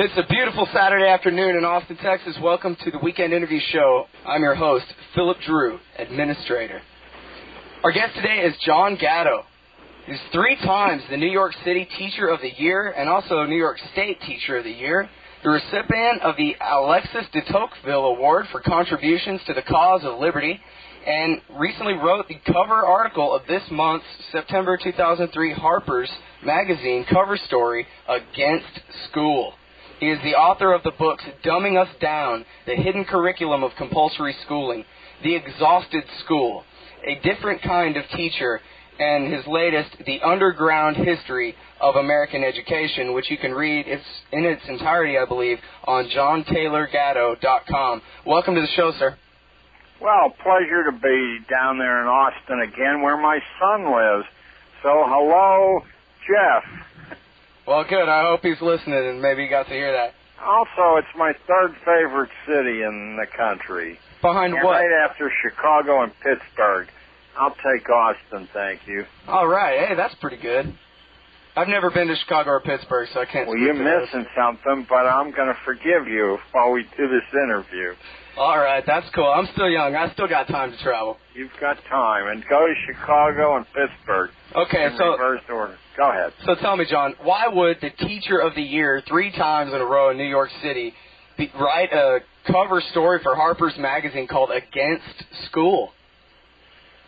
It's a beautiful Saturday afternoon in Austin, Texas. Welcome to the Weekend Interview Show. I'm your host, Philip Drew, Administrator. Our guest today is John Gatto. He's 3 times the New York City Teacher of the Year and also New York State Teacher of the Year, the recipient of the Alexis de Tocqueville Award for contributions to the cause of liberty, and recently wrote the cover article of this month's September 2003 Harper's magazine cover story, Against School. He is the author of the books Dumbing Us Down, The Hidden Curriculum of Compulsory Schooling, The Exhausted School, A Different Kind of Teacher, and his latest, The Underground History of American Education, which you can read in its entirety, I believe, on JohnTaylorGatto.com. Welcome to the show, sir. Well, pleasure to be down there in Austin again, where my son lives. So, hello, Jeff. Well, good. I hope he's listening and maybe he got to hear that. Also, it's my 3rd favorite city in the country. Behind and what? Right after Chicago and Pittsburgh. I'll take Austin, thank you. All right. Hey, that's pretty good. I've never been to Chicago or Pittsburgh, so I can't Well, speak you're to those. missing something, but I'm going to forgive you while we do this interview. All right, that's cool. I'm still young. I still got time to travel. You've got time. And go to Chicago and Pittsburgh. Okay, in reverse order. Go ahead. So tell me, John, why would the Teacher of the Year 3 times in a row in New York City write a cover story for Harper's magazine called Against School?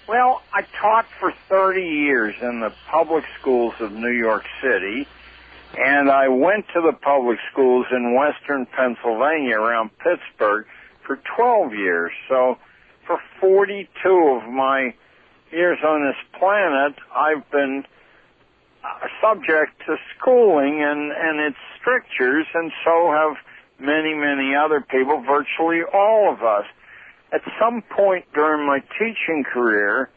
Well, I taught for 30 years in the public schools of New York City, and I went to the public schools in western Pennsylvania around Pittsburgh for 12 years. So for 42 of my years on this planet, I've been subject to schooling and its strictures, and so have many, many other people, virtually all of us. At some point during my teaching career,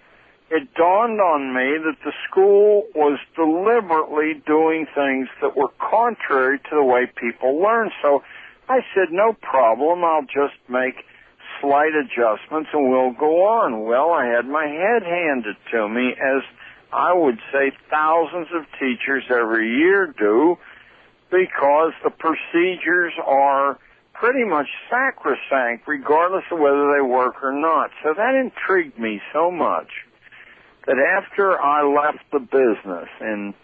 it dawned on me that the school was deliberately doing things that were contrary to the way people learn. So I said, no problem, I'll just make slight adjustments and we'll go on. Well, I had my head handed to me, as I would say thousands of teachers every year do, because the procedures are pretty much sacrosanct, regardless of whether they work or not. So that intrigued me so much that after I left the business in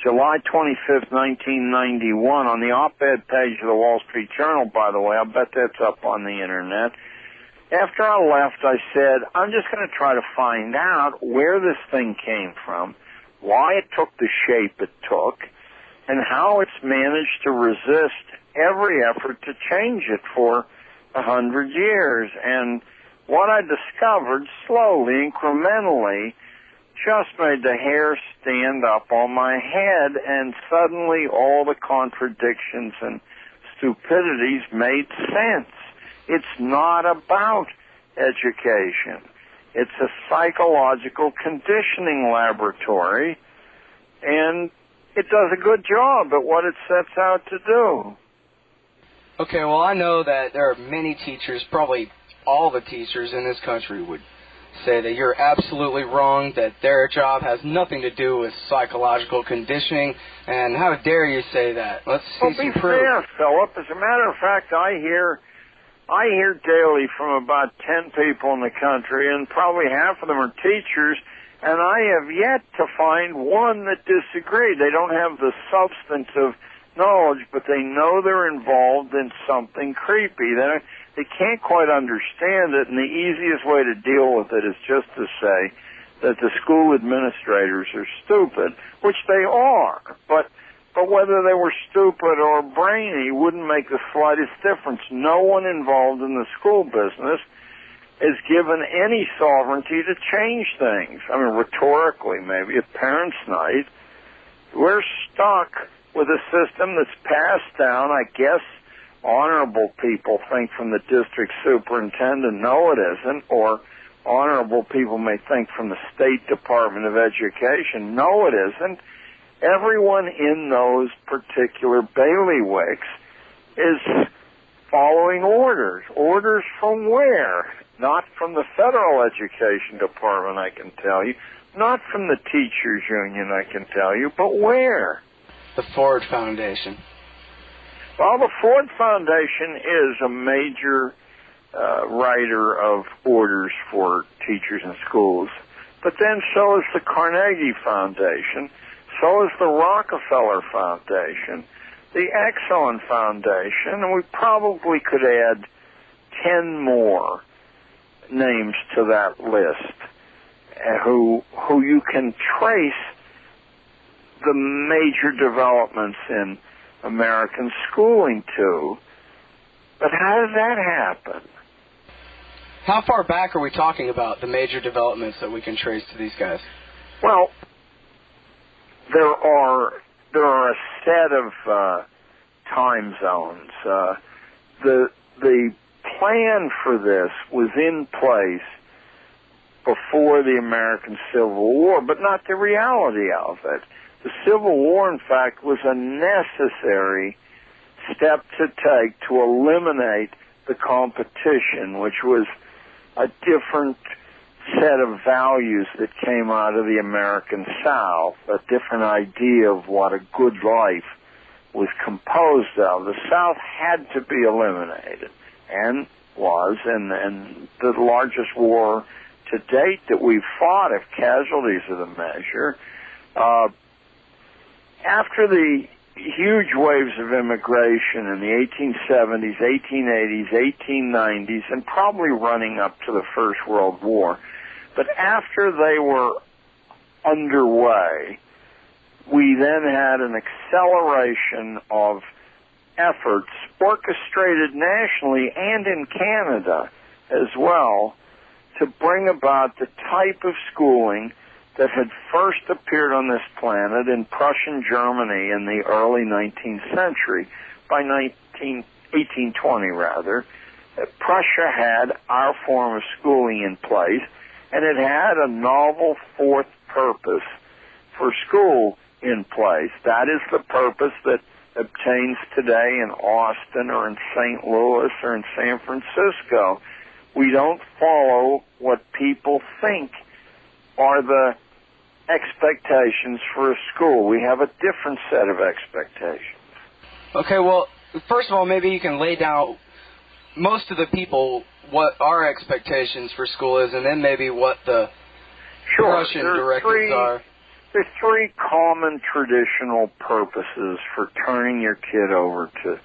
July 25th, 1991, on the op-ed page of the Wall Street Journal, by the way, I bet that's up on the Internet, after I left, I said, I'm just going to try to find out where this thing came from, why it took the shape it took, and how it's managed to resist every effort to change it for 100 years. And what I discovered slowly, incrementally, just made the hair stand up on my head, and suddenly all the contradictions and stupidities made sense. It's not about education. It's a psychological conditioning laboratory, and it does a good job at what it sets out to do. Okay, well, I know that there are many teachers, probably all the teachers in this country would say that you're absolutely wrong, that their job has nothing to do with psychological conditioning, and how dare you say that? Let's see some proof. Well, be fair, Philip. As a matter of fact, I hear daily from about 10 people in the country, and probably half of them are teachers, and I have yet to find one that disagreed. They don't have the substantive knowledge, but they know they're involved in something creepy. They can't quite understand it, and the easiest way to deal with it is just to say that the school administrators are stupid, which they are. But whether they were stupid or brainy wouldn't make the slightest difference. No one involved in the school business is given any sovereignty to change things. I mean, rhetorically, maybe at parents' night, we're stuck with a system that's passed down. I guess honorable people think from the district superintendent, no it isn't, or honorable people may think from the State Department of Education, no it isn't. Everyone in those particular bailiwicks is following orders. Orders from where? Not from the Federal Education Department, I can tell you. Not from the Teachers Union, I can tell you. But where? The Ford Foundation. Well, the Ford Foundation is a major writer of orders for teachers in schools, but then so is the Carnegie Foundation, so is the Rockefeller Foundation, the Exxon Foundation, and we probably could add 10 more names to that list who you can trace the major developments in American schooling to. But how does that happen? How far back are we talking about, the major developments that we can trace to these guys? Well, there are a set of time zones. The plan for this was in place before the American Civil War, but not the reality of it. The Civil War, in fact, was a necessary step to take to eliminate the competition, which was a different set of values that came out of the American South, a different idea of what a good life was composed of. The South had to be eliminated, and was, and the largest war to date that we've fought, if casualties are the measure. After the huge waves of immigration in the 1870s, 1880s, 1890s, and probably running up to the First World War, but after they were underway, we then had an acceleration of efforts orchestrated nationally and in Canada as well to bring about the type of schooling that had first appeared on this planet in Prussian Germany in the early 19th century. By 1820, Prussia had our form of schooling in place, and it had a novel fourth purpose for school in place. That is the purpose that obtains today in Austin or in St. Louis or in San Francisco. We don't follow what people think are the expectations for a school. We have a different set of expectations. Okay, well, first of all, maybe you can lay down most of the people what our expectations for school is, and then maybe what the Russian directives are. There's three common traditional purposes for turning your kid over to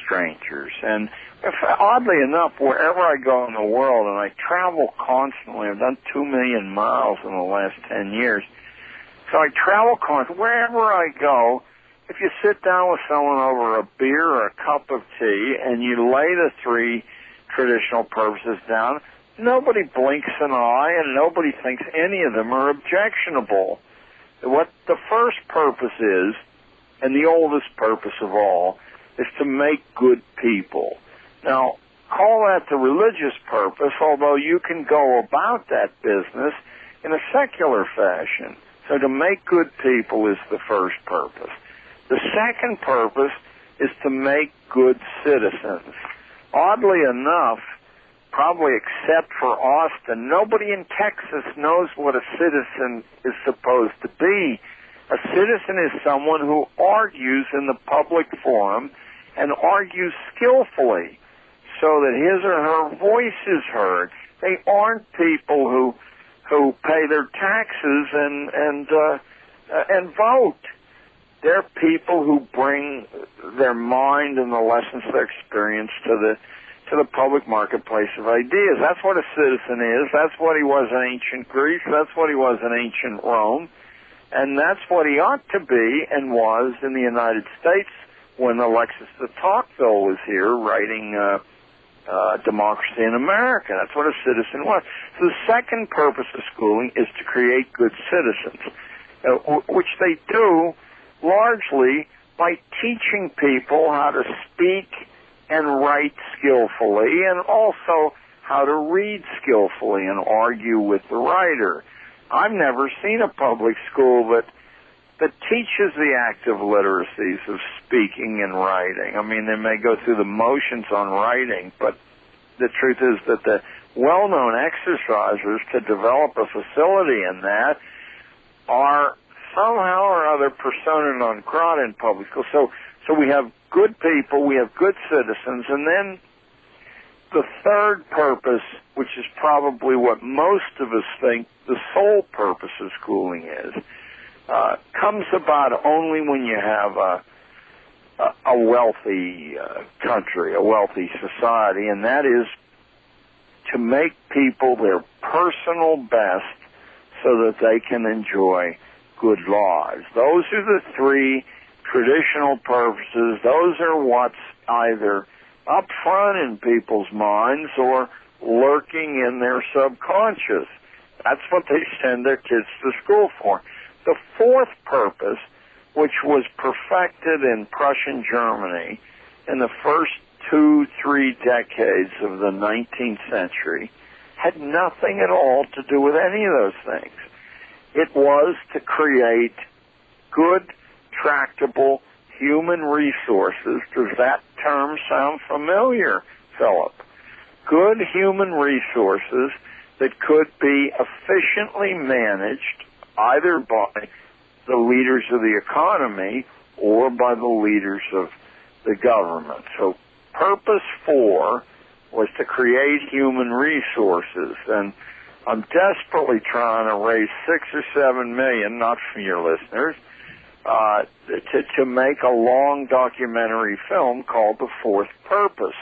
strangers. And oddly enough, wherever I go in the world, and I travel constantly, I've done 2 million miles in the last 10 years, so I travel constantly. Wherever I go, if you sit down with someone over a beer or a cup of tea and you lay the three traditional purposes down, nobody blinks an eye and nobody thinks any of them are objectionable. What the first purpose is, and the oldest purpose of all, is to make good people. Now, call that the religious purpose, although you can go about that business in a secular fashion. So to make good people is the first purpose. The second purpose is to make good citizens. Oddly enough, probably except for Austin, nobody in Texas knows what a citizen is supposed to be. A citizen is someone who argues in the public forum and argues skillfully so that his or her voice is heard. They aren't people who pay their taxes and vote. They're people who bring their mind and the lessons of their experience to the public marketplace of ideas. That's what a citizen is. That's what he was in ancient Greece. That's what he was in ancient Rome. And that's what he ought to be and was in the United States when Alexis de Tocqueville was here writing Democracy in America. That's what a citizen was. So the second purpose of schooling is to create good citizens, which they do largely by teaching people how to speak and write skillfully, and also how to read skillfully and argue with the writer. I've never seen a public school that teaches the active literacies of speaking and writing. I mean, they may go through the motions on writing, but the truth is that the well-known exercises to develop a facility in that are somehow or other persona non grata in public schools. So we have good people, we have good citizens, and then the third purpose, which is probably what most of us think the sole purpose of schooling is, comes about only when you have a wealthy country, a wealthy society, and that is to make people their personal best so that they can enjoy good lives. Those are the three traditional purposes. Those are what's either up front in people's minds or lurking in their subconscious. That's what they send their kids to school for. The fourth purpose, which was perfected in Prussian Germany in the first 2-3 decades of the 19th century, had nothing at all to do with any of those things. It was to create good, tractable human resources. Does that term sound familiar, Philip? Good human resources that could be efficiently managed either by the leaders of the economy or by the leaders of the government. So purpose 4 was to create human resources, and I'm desperately trying to raise 6 or 7 million, not from your listeners, to make a long documentary film called The Fourth Purpose.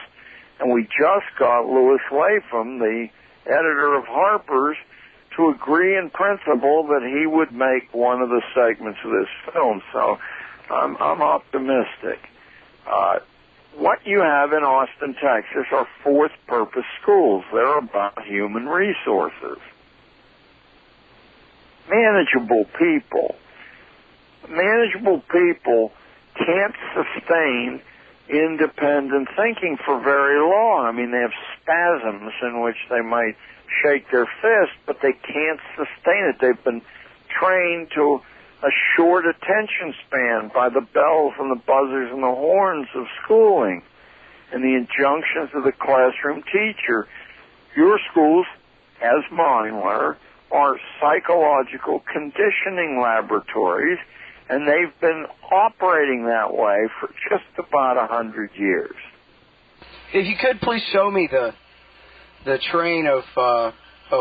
And we just got Louis Lapham, the editor of Harper's, to agree in principle that he would make one of the segments of this film. So I'm optimistic. What you have in Austin, Texas are fourth purpose schools. They're about human resources. Manageable people. Manageable people can't sustain independent thinking for very long. I mean, they have spasms in which they might shake their fist, but they can't sustain it. They've been trained to a short attention span by the bells and the buzzers and the horns of schooling and the injunctions of the classroom teacher. Your schools, as mine were, are psychological conditioning laboratories, and they've been operating that way for just about 100 years. If you could please show me the train of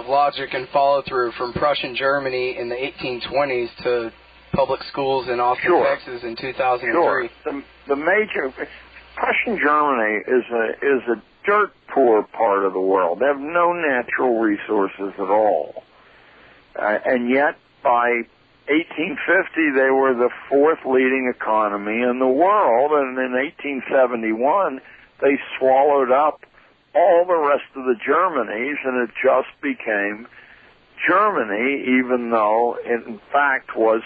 logic and follow-through from Prussian Germany in the 1820s to public schools in Austin, Sure. Texas in 2003. Sure. The major Prussian Germany is a dirt poor part of the world. They have no natural resources at all, and yet by 1850 they were the fourth leading economy in the world, and in 1871 they swallowed up all the rest of the Germanys, and it just became Germany, even though it in fact was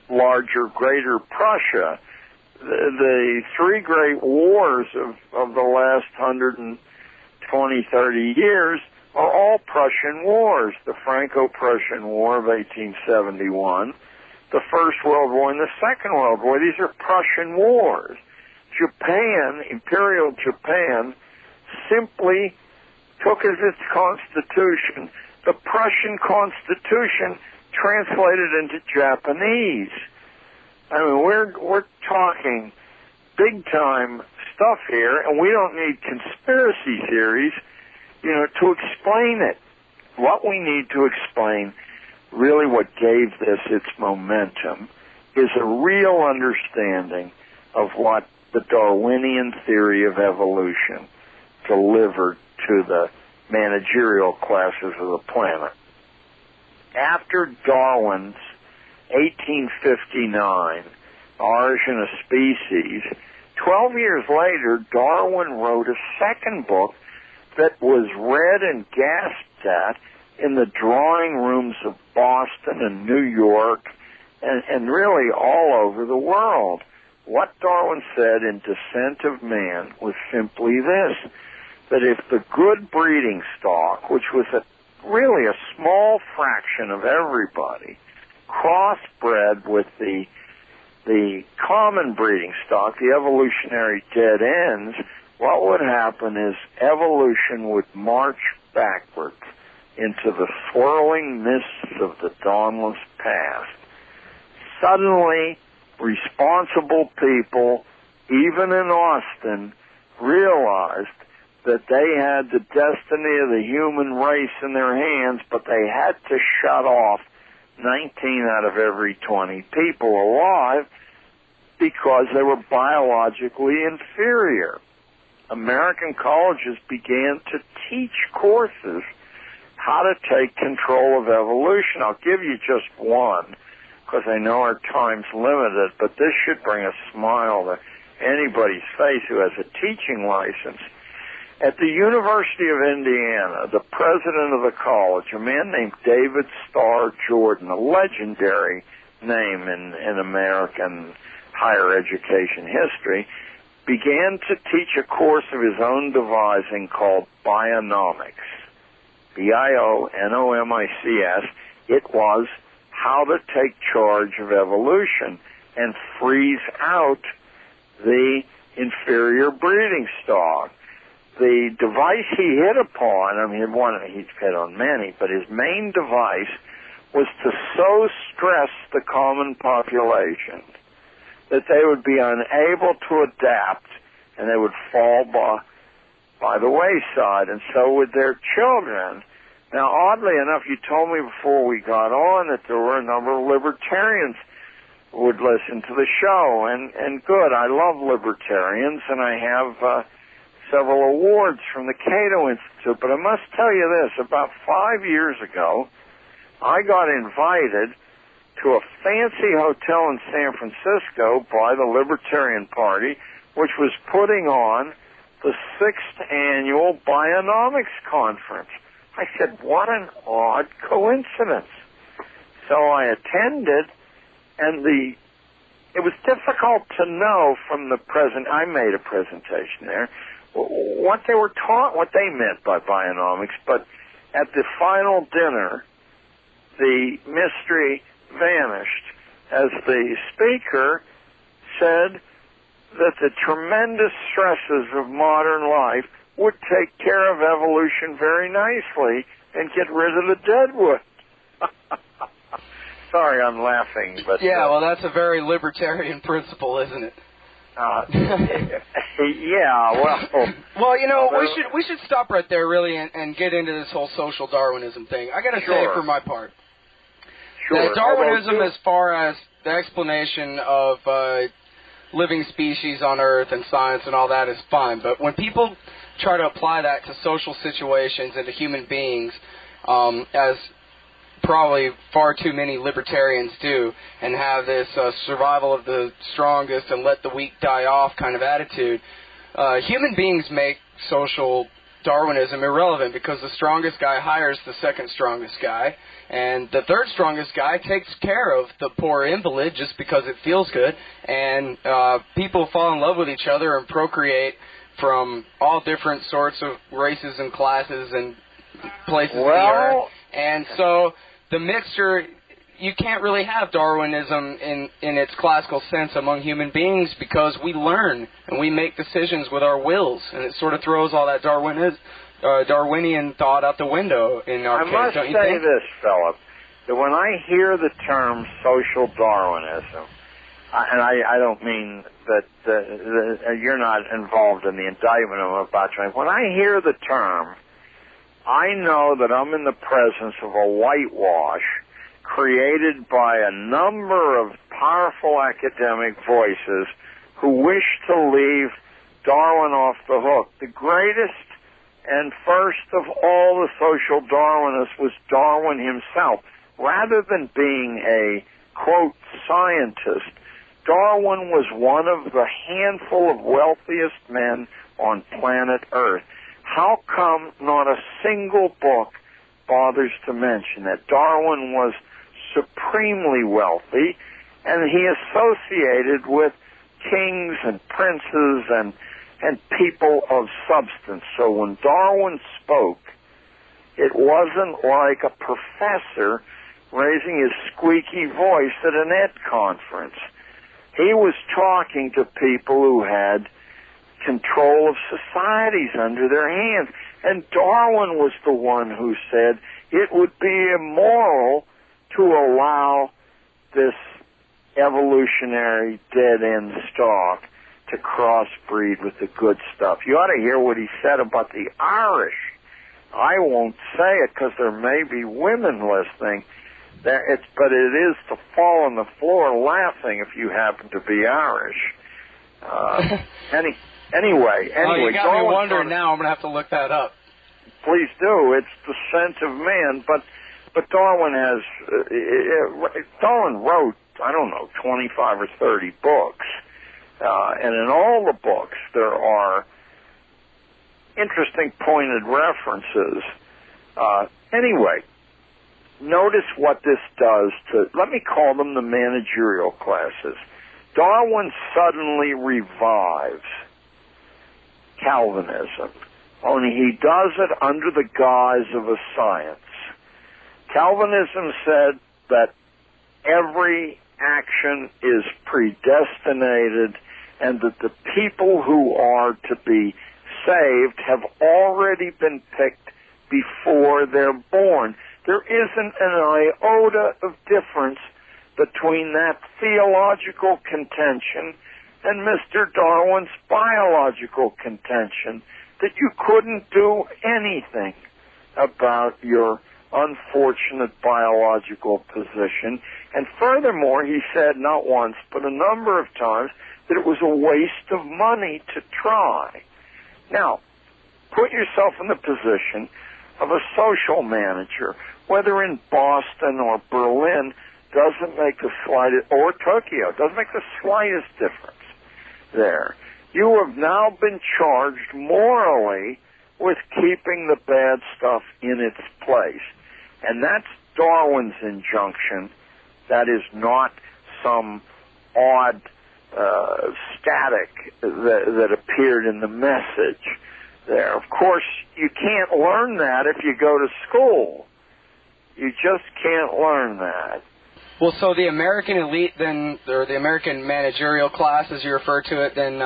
larger, greater Prussia. The three great wars of the last 120, 30 years are all Prussian wars. The Franco-Prussian War of 1871, the First World War, and the Second World War. These are Prussian wars. Japan, Imperial Japan, simply took as its constitution the Prussian constitution translated into Japanese. I mean, we're talking big time stuff here, and we don't need conspiracy theories, to explain it. What we need to explain, really what gave this its momentum, is a real understanding of what the Darwinian theory of evolution delivered to the managerial classes of the planet. After Darwin's 1859 Origin of Species, 12 years later, Darwin wrote a second book that was read and gasped at in the drawing rooms of Boston and New York and really all over the world. What Darwin said in Descent of Man was simply this, that if the good breeding stock, which was really a small fraction of everybody, crossbred with the common breeding stock, the evolutionary dead ends, what would happen is evolution would march backwards into the swirling mists of the dawnless past. suddenly responsible people, even in Austin, realized that they had the destiny of the human race in their hands, but they had to shut off 19 out of every 20 people alive because they were biologically inferior. American colleges began to teach courses how to take control of evolution. I'll give you just one, because I know our time's limited, but this should bring a smile to anybody's face who has a teaching license. At the University of Indiana, the president of the college, a man named David Starr Jordan, a legendary name in American higher education history, began to teach a course of his own devising called Bionomics. Bionomics. It was how to take charge of evolution and freeze out the inferior breeding stock. The device he hit upon, he's hit on many, but his main device was to so stress the common population that they would be unable to adapt and they would fall by the wayside, and so would their children. Now, oddly enough, you told me before we got on that there were a number of libertarians who would listen to the show, and good, I love libertarians, and I have several awards from the Cato Institute, but I must tell you this, about 5 years ago, I got invited to a fancy hotel in San Francisco by the Libertarian Party, which was putting on the 6th annual Bionomics Conference. I said, what an odd coincidence. So I attended, and it was difficult to know from the I made a presentation there, what they meant by bionomics, but at the final dinner, the mystery vanished as the speaker said that the tremendous stresses of modern life would take care of evolution very nicely and get rid of the deadwood. Sorry, I'm laughing, but yeah, well, that's a very libertarian principle, isn't it? Yeah, well. Well, we should stop right there, really, and get into this whole social Darwinism thing. I got to say, for my part, that Darwinism, as far as the explanation of living species on Earth and science and all that, is fine. But when people try to apply that to social situations and to human beings, as probably far too many libertarians do, and have this survival of the strongest and let the weak die off kind of attitude, human beings make social Darwinism irrelevant, because the strongest guy hires the second strongest guy, and the third strongest guy takes care of the poor invalid just because it feels good, and people fall in love with each other and procreate from all different sorts of races and classes and places of the earth. And so the mixture, you can't really have Darwinism in its classical sense among human beings, because we learn and we make decisions with our wills, and it sort of throws all that Darwinian thought out the window in our case, don't you think? I must say this, Philip, that when I hear the term social Darwinism, and I don't mean that you're not involved in the indictment I'm about to make. When I hear the term, I know that I'm in the presence of a whitewash created by a number of powerful academic voices who wish to leave Darwin off the hook. The greatest and first of all the social Darwinists was Darwin himself. Rather than being a, quote, scientist, Darwin was one of the handful of wealthiest men on planet Earth. How come not a single book bothers to mention that? Darwin was supremely wealthy, and he associated with kings and princes and people of substance. So when Darwin spoke, it wasn't like a professor raising his squeaky voice at an ed conference. He was talking to people who had control of societies under their hands. And Darwin was the one who said it would be immoral to allow this evolutionary dead-end stock to crossbreed with the good stuff. You ought to hear what he said about the Irish. I won't say it because there may be women listening. But it is to fall on the floor laughing if you happen to be Irish. Anyway. Oh, you got me wondering now. I'm going to have to look that up. Please do. It's the scent of man. But Darwin Darwin wrote, 25 or 30 books. And in all the books, there are interesting pointed references. Anyway, notice what this does to, let me call them the managerial classes. Darwin suddenly revives Calvinism, only he does it under the guise of a science. Calvinism said that every action is predestinated and that the people who are to be saved have already been picked before they're born. There isn't an iota of difference between that theological contention and Mr. Darwin's biological contention that you couldn't do anything about your unfortunate biological position. And furthermore, he said not once but a number of times that it was a waste of money to try. Now, put yourself in the position of a social manager, whether in Boston or Berlin, doesn't make the slightest, or Tokyo, doesn't make the slightest difference there. You have now been charged morally with keeping the bad stuff in its place. And that's Darwin's injunction. That is not some odd static that appeared in the message there. Of course, you can't learn that if you go to school. You just can't learn that. Well, so the American elite then, or the American managerial class, as you refer to it, then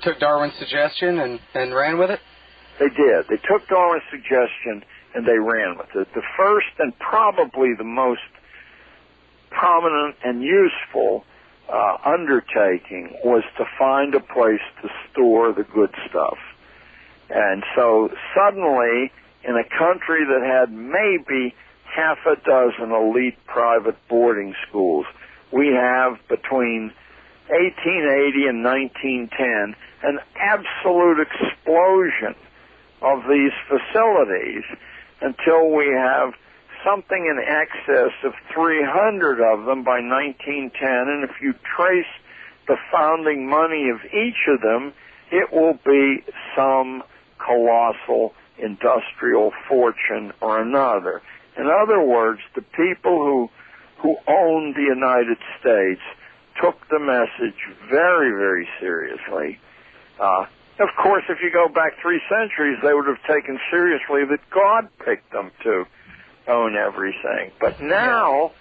took Darwin's suggestion and ran with it? They did. They took Darwin's suggestion and they ran with it. The first and probably the most prominent and useful undertaking was to find a place to store the good stuff. And so suddenly, in a country that had maybe half a dozen elite private boarding schools, we have between 1880 and 1910 an absolute explosion of these facilities until we have something in excess of 300 of them by 1910, and if you trace the founding money of each of them, it will be some colossal industrial fortune or another. In other words, the people who owned the United States took the message very, very seriously. Of course, if you go back 3 centuries, they would have taken seriously that God picked them to own everything. But now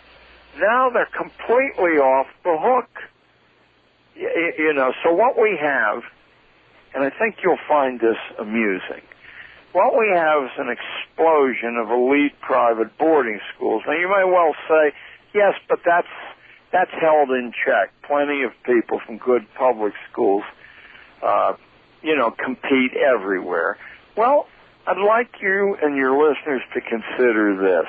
they're completely off the hook. So what we have, and I think you'll find this amusing, what we have is an explosion of elite private boarding schools. Now, you may well say, yes, but that's held in check. Plenty of people from good public schools, compete everywhere. Well, I'd like you and your listeners to consider this.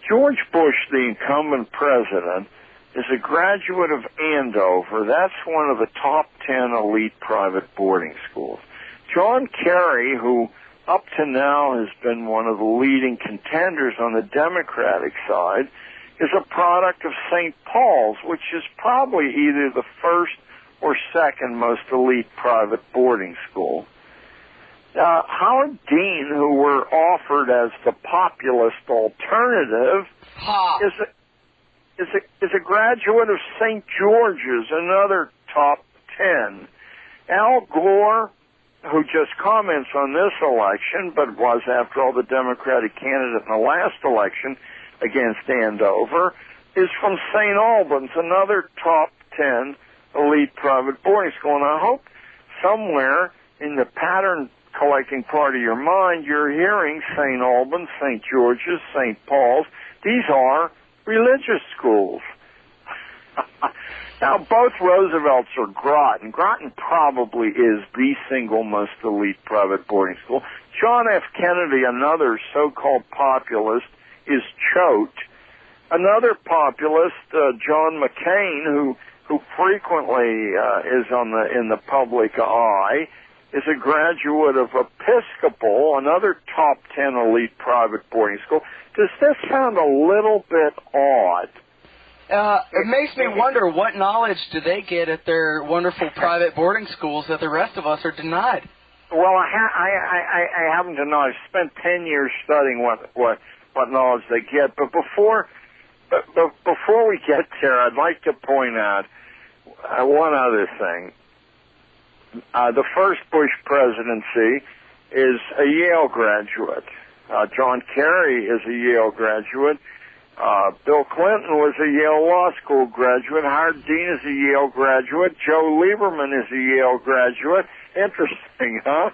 George Bush, the incumbent president, is a graduate of Andover. That's one of the top 10 elite private boarding schools. John Kerry, who up to now has been one of the leading contenders on the Democratic side, is a product of St. Paul's, which is probably either the first or second most elite private boarding school. Howard Dean, who were offered as the populist alternative, is a graduate of St. George's, another top 10. Al Gore, who just comments on this election, but was, after all, the Democratic candidate in the last election against Andover, is from St. Albans, another top 10 elite private boarding school. And I hope somewhere in the pattern collecting part of your mind, you're hearing St. Albans, St. George's, St. Paul's. These are religious schools. Now, both Roosevelts are Groton. Groton probably is the single most elite private boarding school. John F. Kennedy, another so-called populist, is Choate. Another populist, John McCain, who frequently is in the public eye, is a graduate of Episcopal, another top 10 elite private boarding school. Does this sound a little bit odd? It makes me wonder, what knowledge do they get at their wonderful private boarding schools that the rest of us are denied? Well, I happen to know. I've spent 10 years studying what knowledge they get. But before we get there, I'd like to point out one other thing. The first Bush presidency is a Yale graduate. John Kerry is a Yale graduate. Bill Clinton was a Yale Law School graduate. Howard Dean is a Yale graduate. Joe Lieberman is a Yale graduate. Interesting, huh?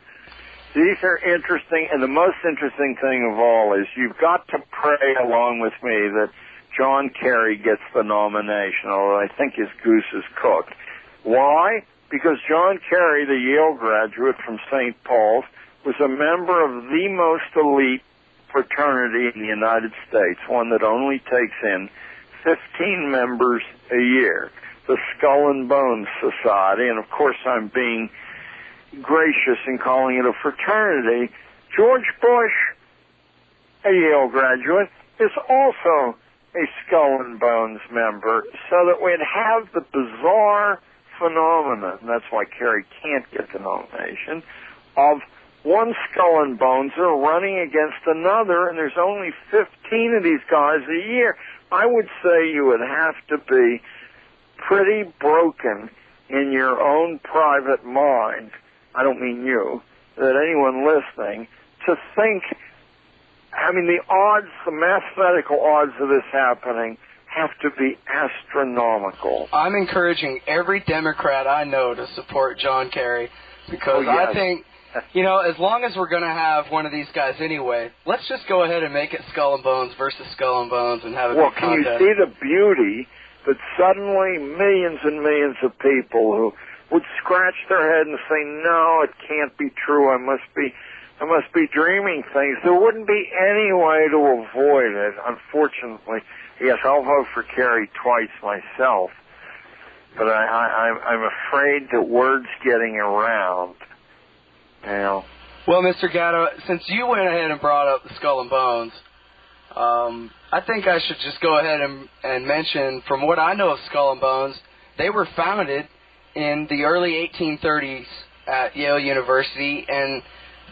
These are interesting, and the most interesting thing of all is you've got to pray along with me that John Kerry gets the nomination, although I think his goose is cooked. Why? Because John Kerry, the Yale graduate from St. Paul's, was a member of the most elite fraternity in the United States, one that only takes in 15 members a year, the Skull and Bones Society, and of course I'm being gracious in calling it a fraternity. George Bush, a Yale graduate, is also a Skull and Bones member, so that we'd have the bizarre phenomenon, and that's why Kerry can't get the nomination, of one Skull and Bones are running against another, and there's only 15 of these guys a year. I would say you would have to be pretty broken in your own private mind, I don't mean you, that anyone listening, to think, I mean, the odds, the mathematical odds of this happening have to be astronomical. I'm encouraging every Democrat I know to support John Kerry, because I think, you know, as long as we're going to have one of these guys anyway, let's just go ahead and make it Skull and Bones versus Skull and Bones and have a big contest. Well, can you see the beauty that suddenly millions and millions of people who would scratch their head and say, no, it can't be true, I must be dreaming things. There wouldn't be any way to avoid it, unfortunately. Yes, I'll vote for Kerry twice myself, but I'm afraid that word's getting around. You know. Well, Mr. Gatto, since you went ahead and brought up the Skull and Bones, I think I should just go ahead and mention, from what I know of Skull and Bones, they were founded in the early 1830s at Yale University, and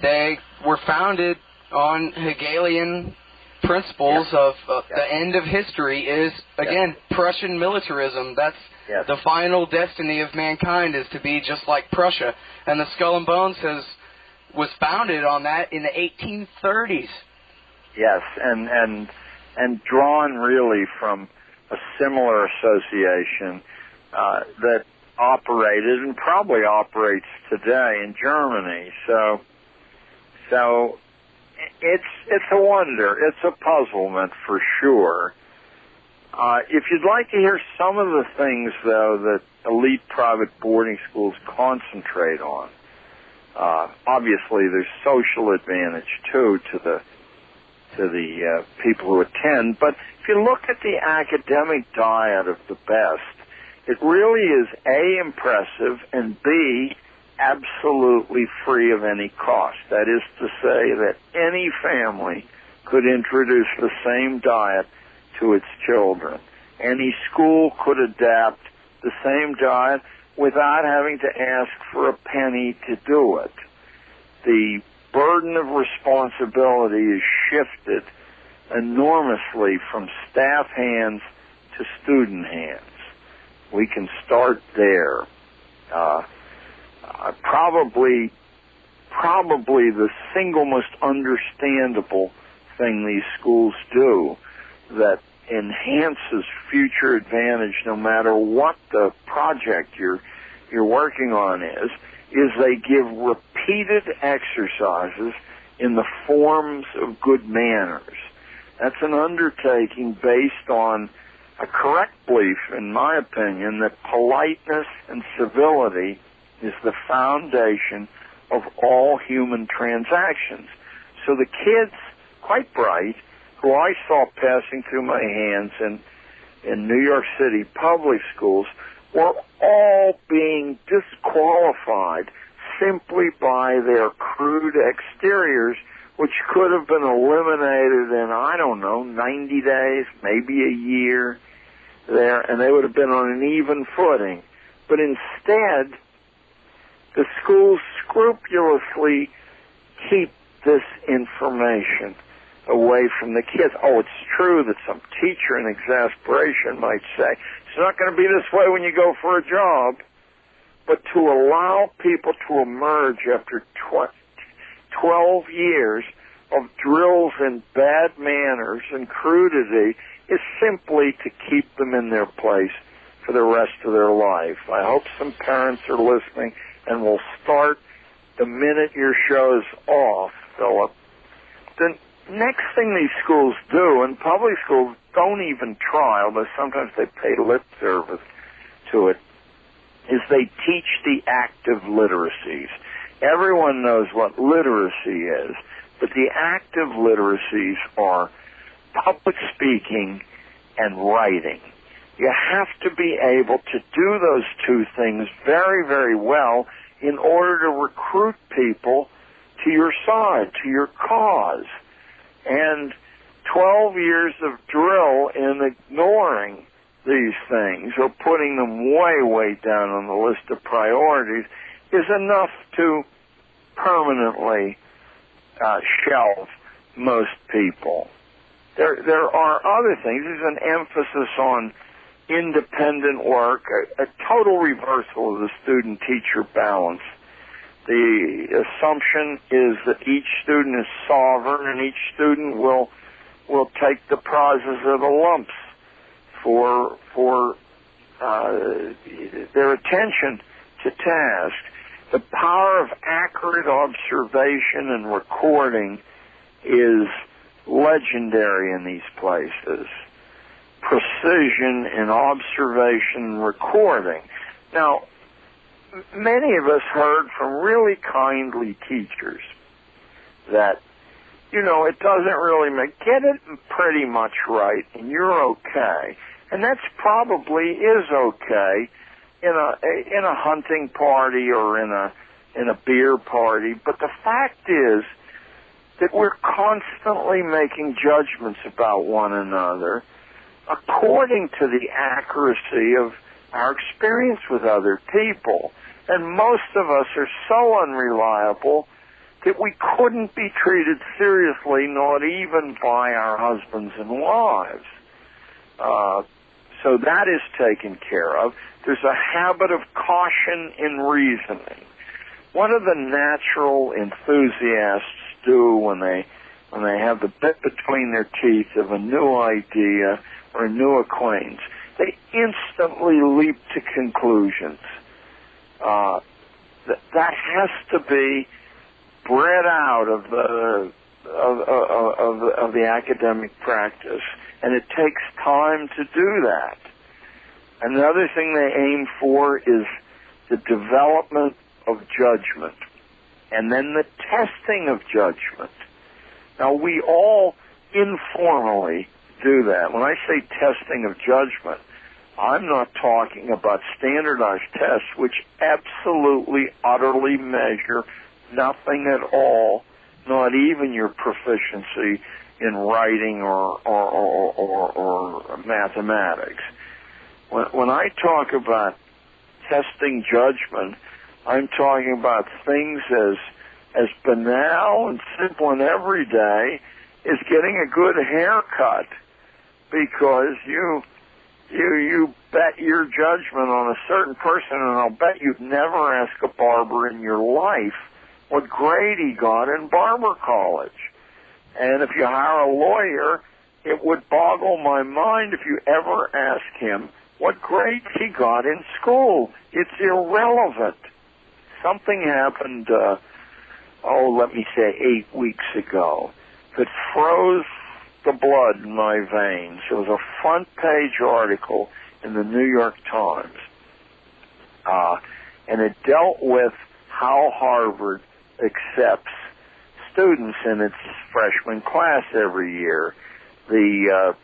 they were founded on Hegelian principles of the end of history is, again, Prussian militarism. That's the final destiny of mankind, is to be just like Prussia. And the Skull and Bones was founded on that in the 1830s. Yes, and drawn really from a similar association that operated and probably operates today in Germany. So it's a wonder. It's a puzzlement for sure. If you'd like to hear some of the things, though, that elite private boarding schools concentrate on, obviously there's social advantage too to the people who attend. But if you look at the academic diet of the best, it really is A, impressive, and B, absolutely free of any cost. That is to say that any family could introduce the same diet to its children. Any school could adapt the same diet without having to ask for a penny to do it. The burden of responsibility is shifted enormously from staff hands to student hands. We can start there. Probably the single most understandable thing these schools do that enhances future advantage, no matter what the project you're working on is they give repeated exercises in the forms of good manners. That's an undertaking based on a correct belief, in my opinion, that politeness and civility is the foundation of all human transactions. So the kids, quite bright, who I saw passing through my hands in New York City public schools, were all being disqualified simply by their crude exteriors, which could have been eliminated in, 90 days, maybe a year there, and they would have been on an even footing. But instead, the schools scrupulously keep this information away from the kids. Oh, it's true that some teacher in exasperation might say, it's not going to be this way when you go for a job. But to allow people to emerge after 12 years of drills in bad manners and crudity is simply to keep them in their place for the rest of their life. I hope some parents are listening and will start the minute your show's off, Philip. The next thing these schools do, and public schools don't even try, although sometimes they pay lip service to it, is they teach the active literacies. Everyone knows what literacy is, but the active literacies are public speaking and writing. You have to be able to do those two things very, very well in order to recruit people to your side, to your cause. And 12 years of drill in ignoring these things or putting them way, way down on the list of priorities is enough to permanently shelve most people. There are other things. There's an emphasis on independent work, a total reversal of the student-teacher balance. The assumption is that each student is sovereign and each student will take the prizes or the lumps for their attention to task. The power of accurate observation and recording is legendary in these places. Precision in observation and recording. Now, many of us heard from really kindly teachers that, it doesn't really get it pretty much right and you're okay. And that's probably is okay in a hunting party or in a beer party. But the fact is that we're constantly making judgments about one another according to the accuracy of our experience with other people. And most of us are so unreliable that we couldn't be treated seriously, not even by our husbands and wives. So that is taken care of. There's a habit of caution in reasoning. What do the natural enthusiasts do when they have the bit between their teeth of a new idea or a new acquaintance? They instantly leap to conclusions. That has to be bred out of the academic practice, and it takes time to do that. Another thing they aim for is the development of judgment, and then the testing of judgment. Now, we all informally do that. When I say testing of judgment, I'm not talking about standardized tests, which absolutely, utterly measure nothing at all, not even your proficiency in writing or mathematics. When I talk about testing judgment, I'm talking about things as banal and simple and everyday as getting a good haircut, because you bet your judgment on a certain person, and I'll bet you'd never ask a barber in your life what grade he got in barber college. And if you hire a lawyer, it would boggle my mind if you ever ask him what grades he got in school. It's irrelevant. Something happened, let me say 8 weeks ago, that froze the blood in my veins. It was a front-page article in the New York Times, and it dealt with how Harvard accepts students in its freshman class every year. The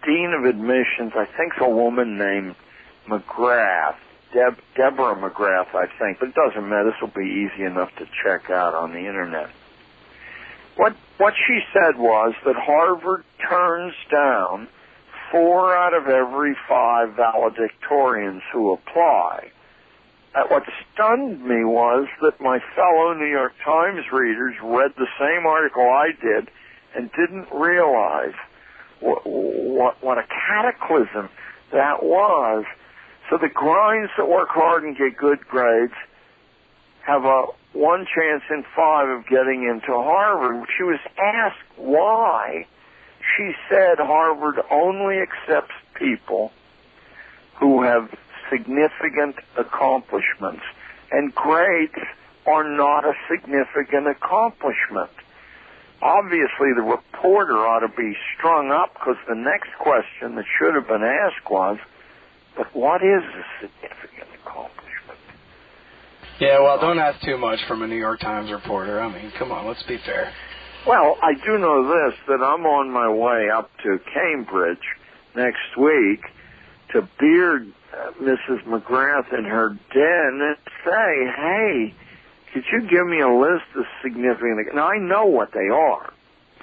dean of admissions, I think, is a woman named McGrath, Deborah McGrath, I think, but it doesn't matter. This will be easy enough to check out on the internet. What she said was that Harvard turns down 4 out of every 5 valedictorians who apply. What stunned me was that my fellow New York Times readers read the same article I did and didn't realize what a cataclysm that was. So the grinds that work hard and get good grades have a 1 chance in 5 of getting into Harvard. She was asked why. She said Harvard only accepts people who have significant accomplishments, and grades are not a significant accomplishment. Obviously, the reporter ought to be strung up, because the next question that should have been asked was, but what is a significant accomplishment? Yeah, well, don't ask too much from a New York Times reporter. I mean, come on, let's be fair. Well, I do know this, that I'm on my way up to Cambridge next week to beard Mrs. McGrath in her den and say, hey, could you give me a list of significant... Now, I know what they are.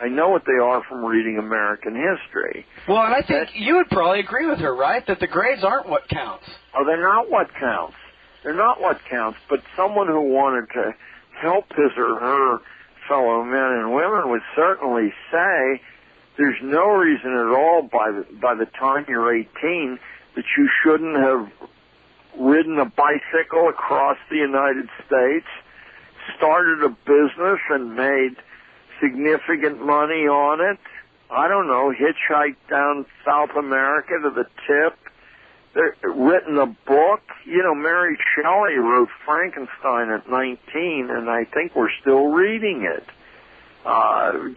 I know what they are from reading American history. Well, and I think you would probably agree with her, right, that the grades aren't what counts. Oh, they're not what counts. They're not what counts, but someone who wanted to help his or her fellow men and women would certainly say there's no reason at all by the time you're 18 that you shouldn't have ridden a bicycle across the United States, started a business and made significant money on it. I don't know, hitchhiked down South America to the tip, written a book. You know, Mary Shelley wrote Frankenstein at 19, and I think we're still reading it.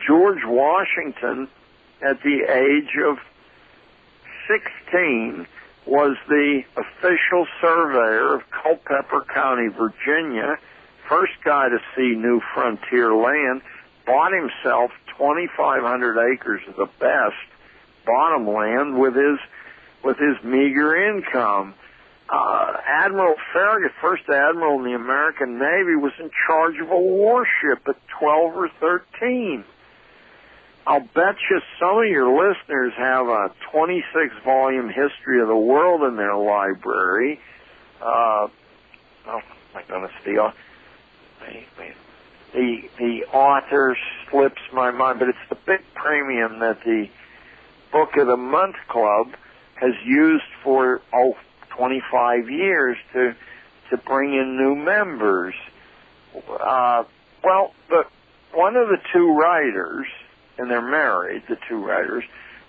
George Washington, at the age of 16, was the official surveyor of Culpeper County, Virginia, first guy to see new frontier land, bought himself 2,500 acres of the best bottom land with his meager income. Admiral Farragut, first admiral in the American Navy, was in charge of a warship at 12 or 13. I'll bet you some of your listeners have a 26-volume history of the world in their library. Oh, my goodness, the author slips my mind, but it's the big premium that the Book of the Month Club has used for 25 years to bring in new members. One of the 2 writers, and they're married, the 2 writers,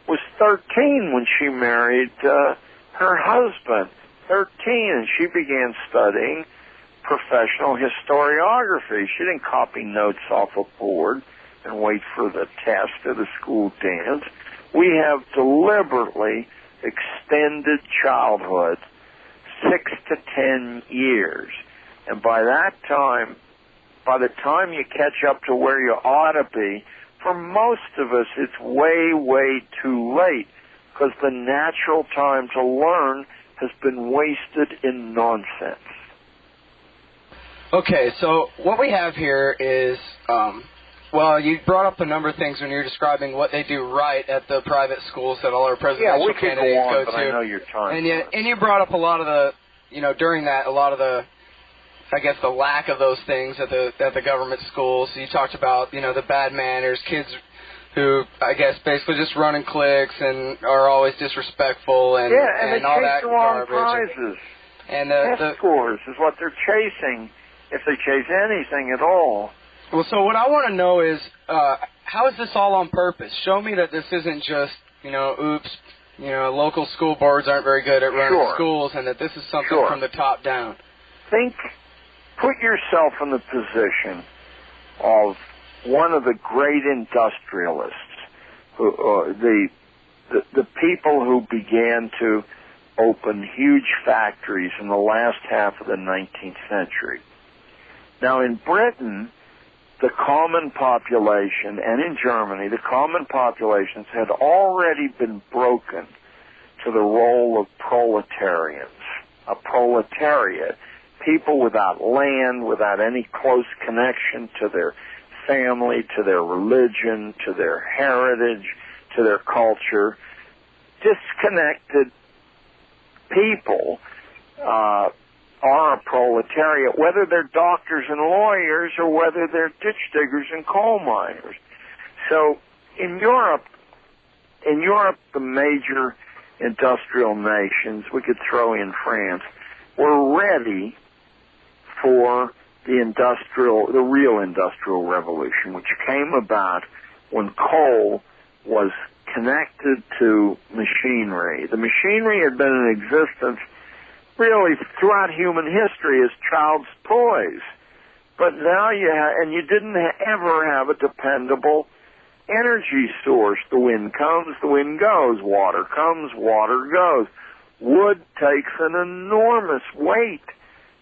was 13 when she married her husband. 13, and she began studying professional historiography. She didn't copy notes off a board and wait for the test or the school dance. We have deliberately extended childhood 6 to 10 years. And by the time you catch up to where you ought to be, for most of us, it's way, way too late, because the natural time to learn has been wasted in nonsense. Okay, so what we have here is, you brought up a number of things when you're describing what they do right at the private schools that all our presidential candidates go to. But I know your time. And you brought up a lot of the, during that, a lot of the, I guess, the lack of those things at the government schools. You talked about, the bad manners, kids who, I guess, basically just run in cliques and are always disrespectful and all that garbage. Prizes. And test scores is what they're chasing, if they chase anything at all. Well, so what I want to know is, how is this all on purpose? Show me that this isn't just, local school boards aren't very good at running schools, and that this is something from the top down. Put yourself in the position of one of the great industrialists the people who began to open huge factories in the last half of the 19th century. Now, in Britain, the common population, and in Germany, the common populations had already been broken to the role of proletarians, a proletariat, people without land, without any close connection to their family, to their religion, to their heritage, to their culture. Disconnected people are a proletariat, whether they're doctors and lawyers or whether they're ditch diggers and coal miners. So in Europe, the major industrial nations, we could throw in France, were ready for the real industrial revolution, which came about when coal was connected to machinery. The machinery had been in existence really throughout human history as child's toys. But now you didn't ever have a dependable energy source. The wind comes, the wind goes. Water comes, water goes. Wood takes an enormous weight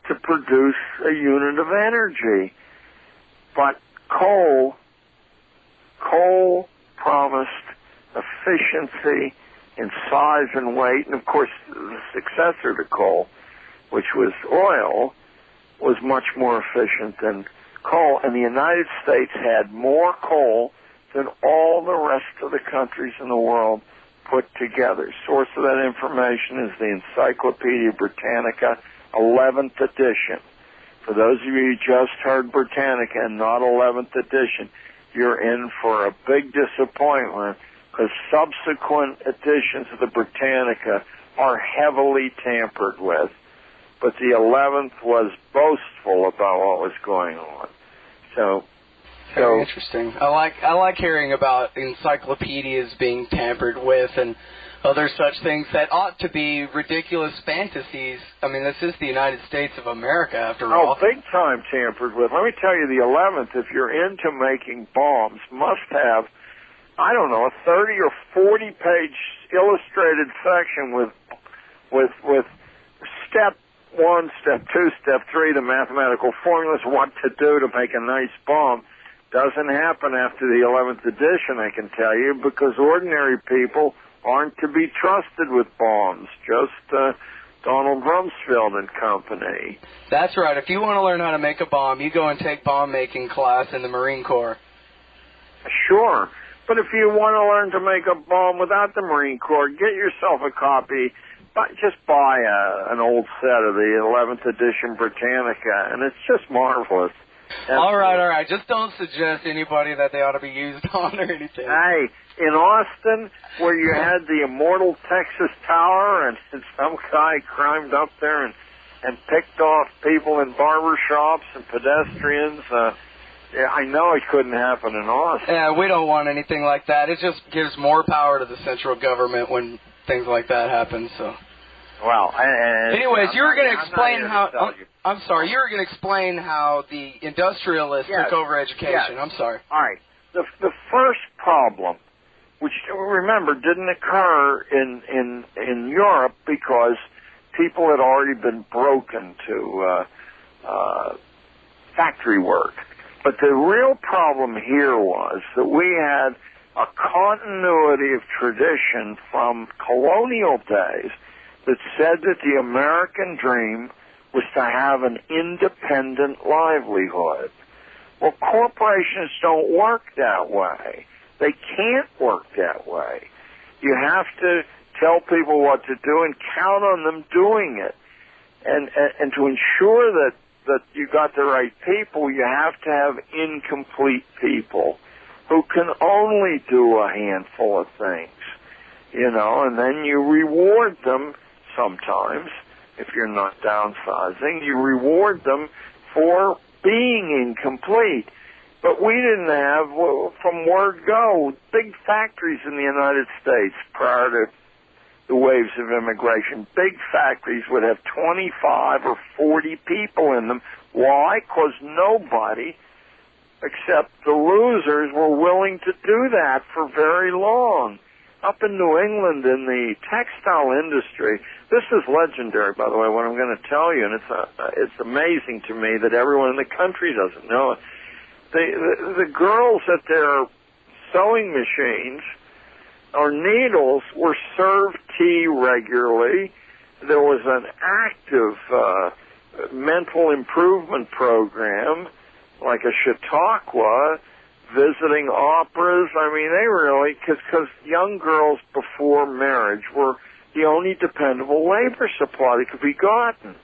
to produce a unit of energy. But coal promised efficiency in size and weight, and of course the successor to coal, which was oil, was much more efficient than coal, and the United States had more coal than all the rest of the countries in the world put together. Source of that information is the Encyclopedia Britannica, 11th edition. For those of you who just heard Britannica and not 11th edition, you're in for a big disappointment, because subsequent editions of the Britannica are heavily tampered with. But the 11th was boastful about what was going on. Very interesting. I like hearing about encyclopedias being tampered with and other such things that ought to be ridiculous fantasies. I mean, this is the United States of America, after all. Oh, big time tampered with. Let me tell you, the 11th, if you're into making bombs, must have, I don't know, a 30 or 40-page illustrated section with step 1, step 2, step 3, the mathematical formulas, what to do to make a nice bomb. Doesn't happen after the 11th edition, I can tell you, because ordinary people aren't to be trusted with bombs. Just Donald Rumsfeld and company. That's right. If you want to learn how to make a bomb, you go and take bomb-making class in the Marine Corps. Sure. But if you want to learn to make a bomb without the Marine Corps, get yourself a copy. Just buy an old set of the 11th edition Britannica, and it's just marvelous. All right. Just don't suggest anybody that they ought to be used on or anything. Hey, in Austin, where you had the immortal Texas Tower, and some guy climbed up there and picked off people in barber shops and pedestrians, I know it couldn't happen in Austin. Yeah, we don't want anything like that. It just gives more power to the central government when things like that happen. So. Well, anyways, you were going to explain how. I'm sorry, you were going to explain how the industrialists took over education. Yes. I'm sorry. All right. The first problem, which remember didn't occur in Europe because people had already been broken to factory work. But the real problem here was that we had a continuity of tradition from colonial days that said that the American dream was to have an independent livelihood. Well, corporations don't work that way. They can't work that way. You have to tell people what to do and count on them doing it. And to ensure that you got the right people, you have to have incomplete people who can only do a handful of things, and then you reward them sometimes. If you're not downsizing, you reward them for being incomplete. But we didn't have, from word go, big factories in the United States prior to the waves of immigration. Big factories would have 25 or 40 people in them. Why? Because nobody except the losers were willing to do that for very long. Up in New England, in the textile industry, this is legendary, by the way, what I'm going to tell you, and it's amazing to me that everyone in the country doesn't know it. The girls at their sewing machines or needles were served tea regularly. There was an active mental improvement program, like a Chautauqua, visiting operas. I mean, they really, because young girls before marriage were the only dependable labor supply that could be gotten.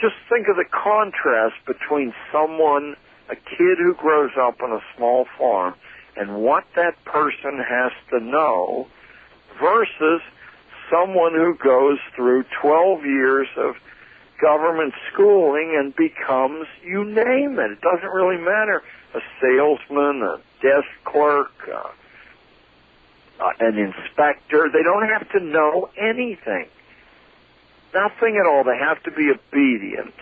Just think of the contrast between someone, a kid who grows up on a small farm, and what that person has to know versus someone who goes through 12 years of government schooling and becomes, you name it, it doesn't really matter, a salesman, a desk clerk, an inspector. They don't have to know anything. Nothing at all. They have to be obedient,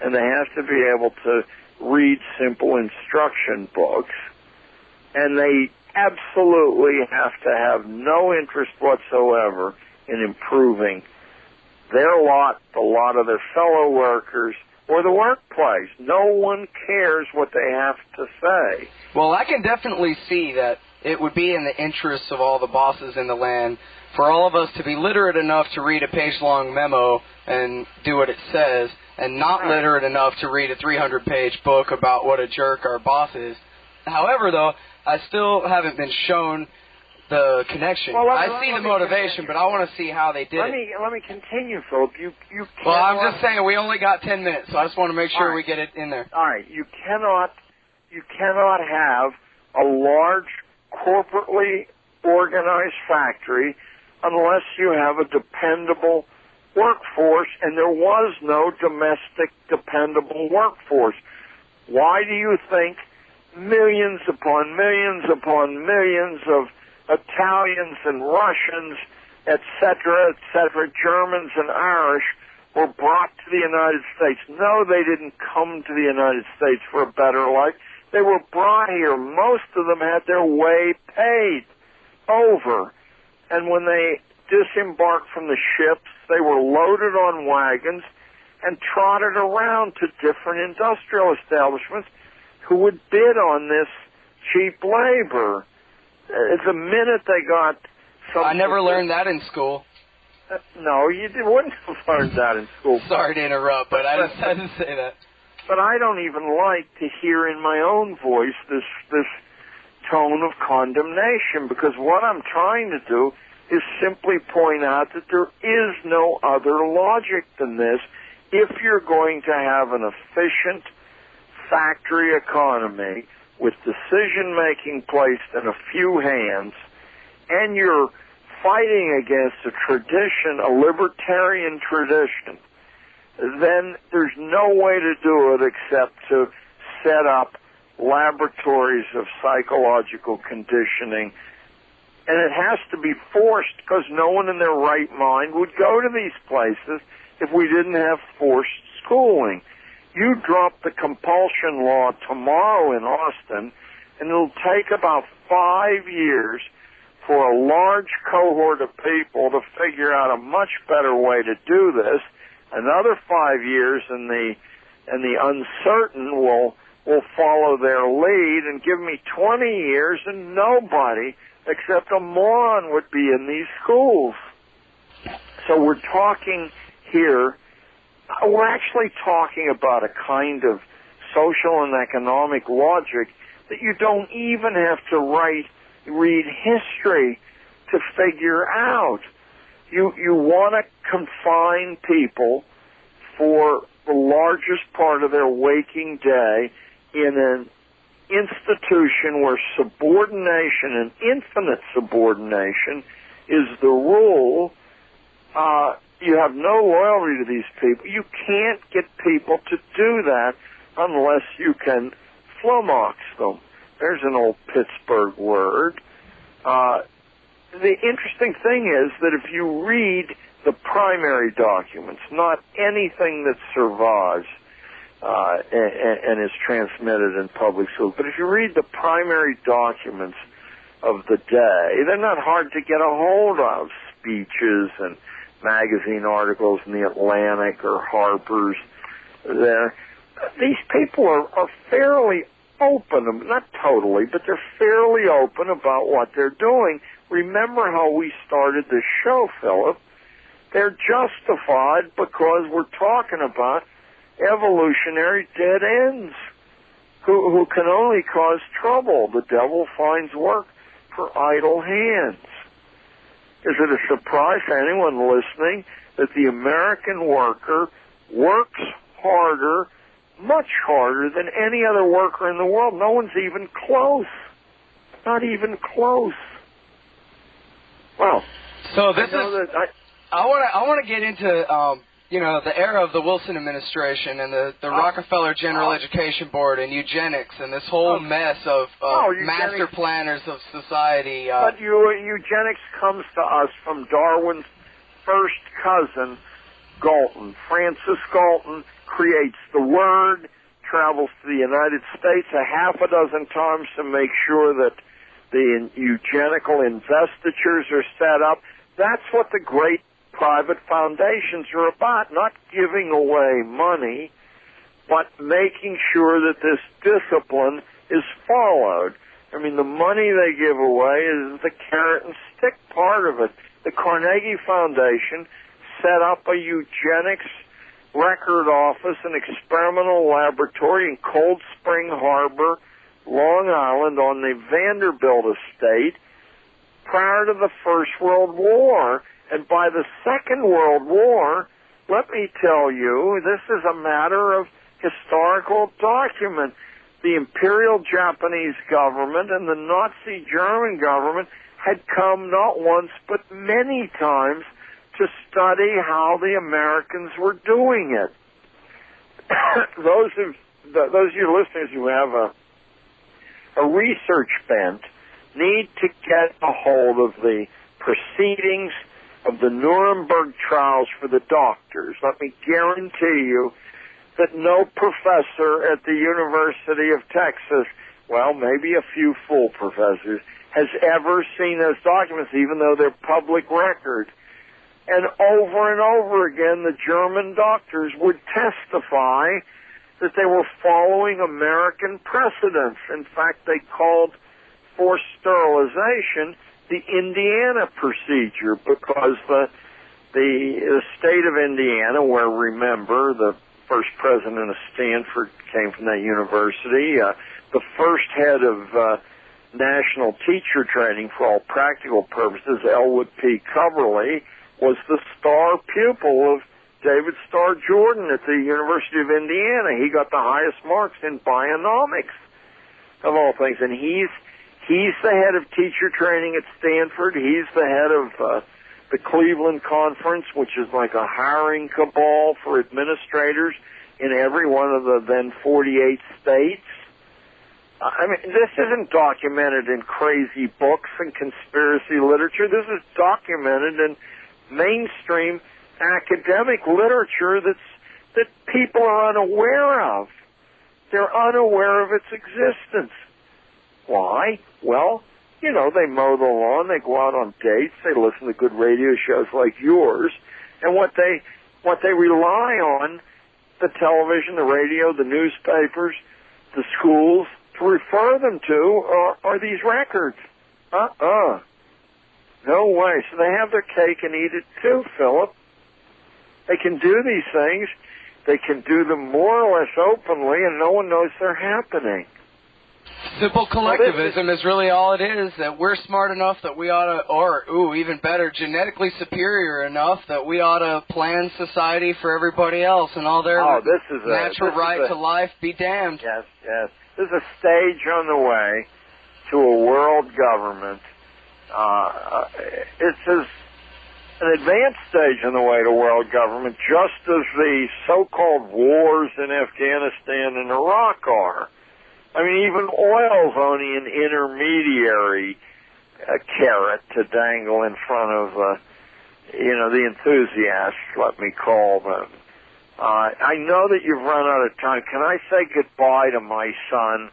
and they have to be able to read simple instruction books, and they absolutely have to have no interest whatsoever in improving their lot, the lot of their fellow workers, or the workplace. No one cares what they have to say. Well, I can definitely see that it would be in the interests of all the bosses in the land for all of us to be literate enough to read a page-long memo and do what it says, and not literate enough to read a 300-page book about what a jerk our boss is. However, though, I still haven't been shown the connection. Well, I see the motivation, but I want to see how they did it. Let me continue, Philip. You can't. Well, I'm just saying we only got 10 minutes, so I just want to make sure we get it in there. All right. You cannot have a large corporately organized factory unless you have a dependable workforce, and there was no domestic dependable workforce. Why do you think millions upon millions upon millions of Italians and Russians, etc., Germans and Irish were brought to the United States? No, they didn't come to the United States for a better life. They were brought here. Most of them had their way paid over. And when they disembarked from the ships, they were loaded on wagons and trotted around to different industrial establishments who would bid on this cheap labor. The minute they got some... I never learned that in school. No, you wouldn't have learned that in school. Sorry to interrupt, but I just had to say that. But I don't even like to hear in my own voice this tone of condemnation, because what I'm trying to do is simply point out that there is no other logic than this if you're going to have an efficient factory economy with decision-making placed in a few hands, and you're fighting against a libertarian tradition, then there's no way to do it except to set up laboratories of psychological conditioning. And it has to be forced, because no one in their right mind would go to these places if we didn't have forced schooling. You drop the compulsion law tomorrow in Austin, and it'll take about 5 years for a large cohort of people to figure out a much better way to do this. Another 5 years, and the uncertain will follow their lead, and give me 20 years, and nobody except a moron would be in these schools. So we're talking here, we're actually talking about a kind of social and economic logic that you don't even have to read history to figure out. You want to confine people for the largest part of their waking day in an institution where subordination and infinite subordination is the rule. You have no loyalty to these people. You can't get people to do that unless you can flummox them. There's an old Pittsburgh word. The interesting thing is that if you read the primary documents, not anything that survives, and is transmitted in public schools. But if you read the primary documents of the day, they're not hard to get a hold of. Speeches and magazine articles in the Atlantic or Harper's. These people are fairly open, not totally, but they're fairly open about what they're doing. Remember how we started this show, Philip. They're justified because we're talking about evolutionary dead ends who can only cause trouble. The devil finds work for idle hands. Is it a surprise to anyone listening that the American worker works harder, much harder than any other worker in the world? No one's even close. Not even close. Well, so this I want to get into the era of the Wilson administration and the Rockefeller General Education Board and eugenics and this whole mess of master planners of society. But eugenics comes to us from Darwin's first cousin, Galton. Francis Galton creates the word, travels to the United States a half a dozen times to make sure that the eugenical investitures are set up. That's what the great private foundations are about, not giving away money, but making sure that this discipline is followed. I mean, the money they give away is the carrot and stick part of it. The Carnegie Foundation set up a eugenics record office, an experimental laboratory in Cold Spring Harbor, Long Island, on the Vanderbilt estate prior to the First World War. And by the Second World War, let me tell you, this is a matter of historical document. The Imperial Japanese government and the Nazi German government had come not once but many times to study how the Americans were doing it. Those of you listeners who have a research bent need to get a hold of the proceedings of the Nuremberg trials for the doctors. Let me guarantee you that no professor at the University of Texas, well, maybe a few full professors, has ever seen those documents, even though they're public record. And over again, the German doctors would testify that they were following American precedents. In fact, they called forced sterilization the Indiana procedure because the state of Indiana, where, remember, the first president of Stanford came from that university, the first head of national teacher training for all practical purposes, Elwood P. Coverly, was the star pupil of David Starr Jordan at the University of Indiana. He got the highest marks in bionomics, of all things, and he's the head of teacher training at Stanford. He's the head of the Cleveland Conference, which is like a hiring cabal for administrators in every one of the then 48 states. I mean, this isn't documented in crazy books and conspiracy literature. This is documented in mainstream academic literature that people are unaware of. They're unaware of its existence. Why? Well, they mow the lawn, they go out on dates, they listen to good radio shows like yours, and what they rely on, the television, the radio, the newspapers, the schools, to refer them to are these records. No way. So they have their cake and eat it too, Philip. They can do these things. They can do them more or less openly, and no one knows they're happening. Simple collectivism is really all it is, that we're smart enough that we ought to, or, even better, genetically superior enough that we ought to plan society for everybody else and all their natural right to life be damned. Yes. There's a stage on the way to a world government. It's an advanced stage on the way to world government, just as the so-called wars in Afghanistan and Iraq are. I mean, even oil's only an intermediary carrot to dangle in front of, the enthusiasts, let me call them. I know that you've run out of time. Can I say goodbye to my son,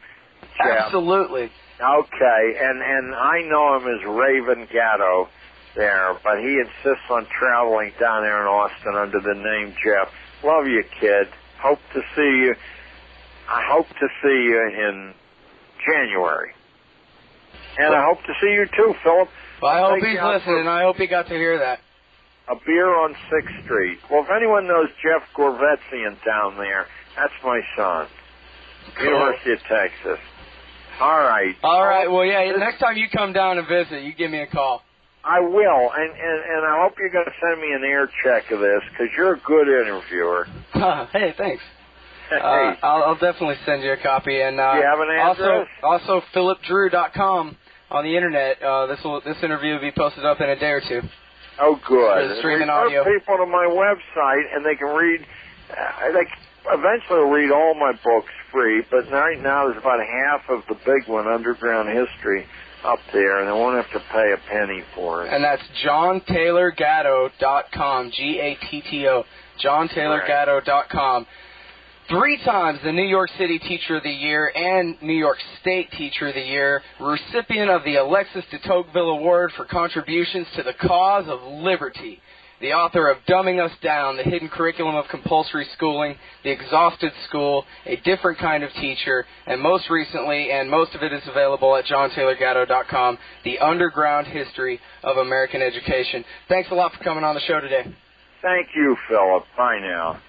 Jeff? Absolutely. Okay, and I know him as Raven Gatto there, but he insists on traveling down there in Austin under the name Jeff. Love you, kid. Hope to see you. I hope to see you in January. And I hope to see you too, Philip. Well, I hope he's listening. I hope he got to hear that. A beer on 6th Street. Well, if anyone knows Jeff Gorvetzian down there, that's my son. Cool. University of Texas. All right. All right. Well, yeah, next time you come down and visit, you give me a call. I will, and I hope you're going to send me an air check of this, because you're a good interviewer. Hey, thanks. Hey. I'll definitely send you a copy. And do you have an address? Also philipdrew.com on the internet. This interview will be posted up in a day or two. Oh, good. Streaming audio. People to my website, and they can read. They eventually will read all my books free, but right now there's about half of the big one, Underground History, up there, and they won't have to pay a penny for it. And that's JohnTaylorGatto.com, Gatto, JohnTaylorGatto.com. 3 times the New York City Teacher of the Year and New York State Teacher of the Year, recipient of the Alexis de Tocqueville Award for contributions to the cause of liberty. The author of Dumbing Us Down, The Hidden Curriculum of Compulsory Schooling, The Exhausted School, A Different Kind of Teacher, and most recently, and most of it is available at JohnTaylorGatto.com, The Underground History of American Education. Thanks a lot for coming on the show today. Thank you, Philip. Bye now.